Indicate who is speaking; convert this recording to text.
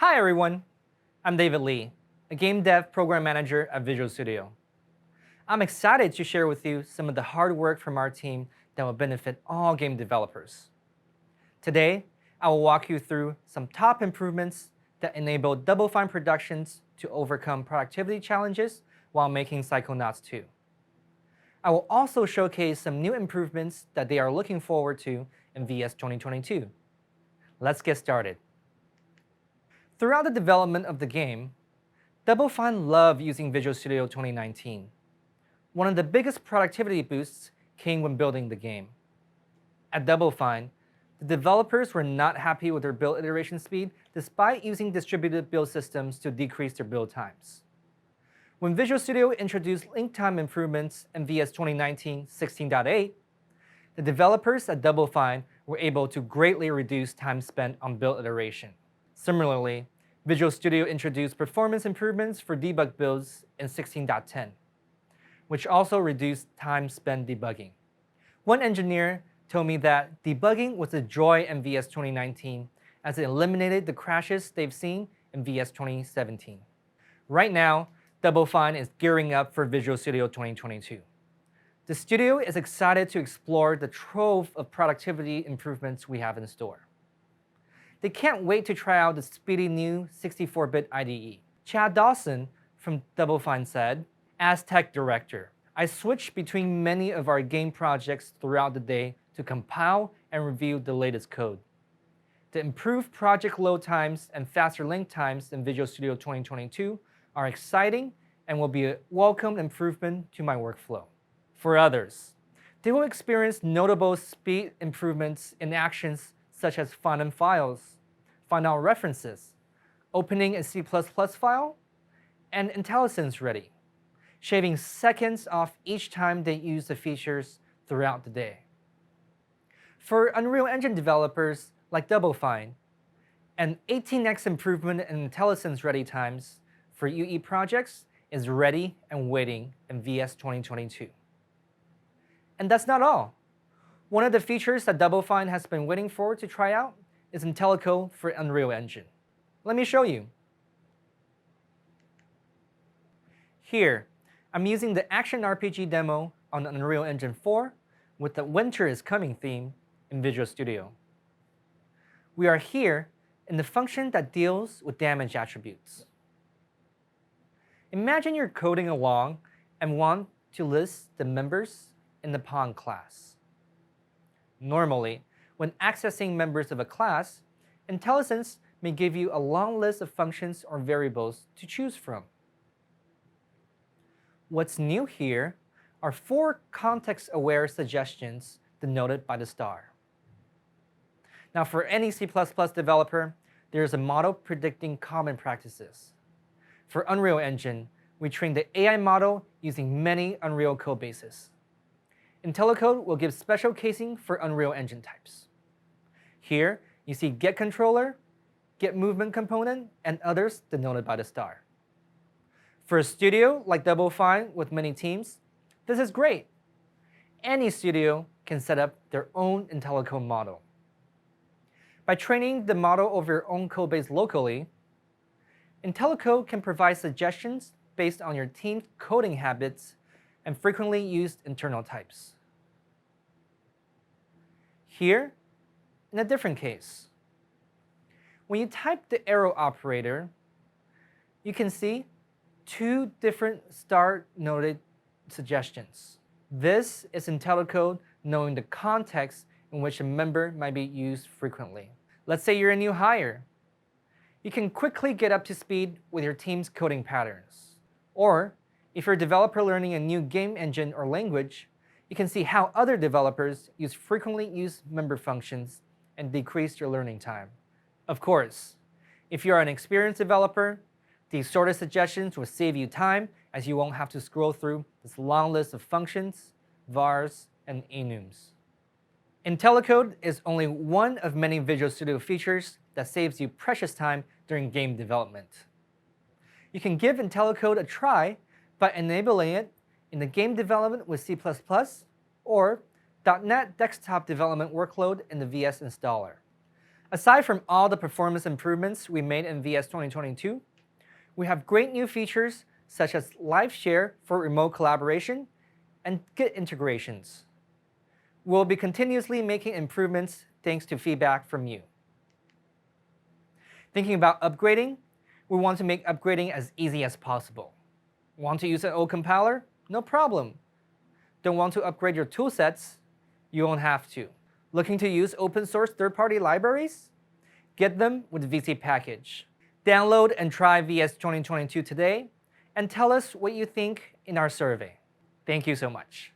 Speaker 1: Hi everyone, I'm David Lee, a game dev program manager at Visual Studio. I'm excited to share with you some of the hard work from our team that will benefit all game developers. Today, I will walk you through some top improvements that enable Double Fine Productions to overcome productivity challenges while making Psychonauts 2. I will also showcase some new improvements that they are looking forward to in VS 2022. Let's get started. Throughout the development of the game, Double Fine loved using Visual Studio 2019. One of the biggest productivity boosts came when building the game. At Double Fine, the developers were not happy with their build iteration speed despite using distributed build systems to decrease their build times. When Visual Studio introduced link time improvements in VS 2019 16.8, the developers at Double Fine were able to greatly reduce time spent on build iteration. Similarly, Visual Studio introduced performance improvements for debug builds in 16.10, which also reduced time spent debugging. One engineer told me that debugging was a joy in VS 2019 as it eliminated the crashes they've seen in VS 2017. Right now, Double Fine is gearing up for Visual Studio 2022. The studio is excited to explore the trove of productivity improvements we have in store. They can't wait to try out the speedy new 64-bit IDE. Chad Dawson from Double Fine said, "As tech director, I switch between many of our game projects throughout the day to compile and review the latest code. The improved project load times and faster link times in Visual Studio 2022 are exciting and will be a welcome improvement to my workflow." For others, they will experience notable speed improvements in actions such as finding files, find out references, opening a C++ file, and IntelliCode ready, shaving seconds off each time they use the features throughout the day. For Unreal Engine developers like Double Fine, an 18x improvement in IntelliCode ready times for UE projects is ready and waiting in VS 2022. And that's not all. One of the features that Double Fine has been waiting for to try out is IntelliCode for Unreal Engine. Let me show you. Here, I'm using the Action RPG demo on Unreal Engine 4 with the Winter is Coming theme in Visual Studio. We are here in the function that deals with damage attributes. Imagine you're coding along and want to list the members in the pawn class. Normally, when accessing members of a class, IntelliCode may give you a long list of functions or variables to choose from. What's new here are 4 context-aware suggestions denoted by the star. Now, for any C++ developer, there's a model predicting common practices. For Unreal Engine, we train the AI model using many Unreal code bases. IntelliCode will give special casing for Unreal Engine types. Here, you see getController, getMovementComponent, and others denoted by the star. For a studio like Double Fine with many teams, this is great. Any studio can set up their own IntelliCode model. By training the model over your own codebase locally, IntelliCode can provide suggestions based on your team's coding habits and frequently used internal types. Here, in a different case, when you type the arrow operator, you can see 2 different star-noted suggestions. This is IntelliCode knowing the context in which a member might be used frequently. Let's say you're a new hire. You can quickly get up to speed with your team's coding patterns. Or, if you're a developer learning a new game engine or language, you can see how other developers use frequently used member functions and decrease your learning time. Of course, if you're an experienced developer, these sort of suggestions will save you time as you won't have to scroll through this long list of functions, vars, and enums. IntelliCode is only one of many Visual Studio features that saves you precious time during game development. You can give IntelliCode a try by enabling it in the game development with C++ or .NET desktop development workload in the VS installer. Aside from all the performance improvements we made in VS 2022, we have great new features such as Live Share for remote collaboration and Git integrations. We'll be continuously making improvements thanks to feedback from you. Thinking about upgrading, we want to make upgrading as easy as possible. Want to use an old compiler? No problem. Don't want to upgrade your toolsets? You won't have to. Looking to use open source third-party libraries? Get them with VC Package. Download and try VS 2022 today, and tell us what you think in our survey. Thank you so much.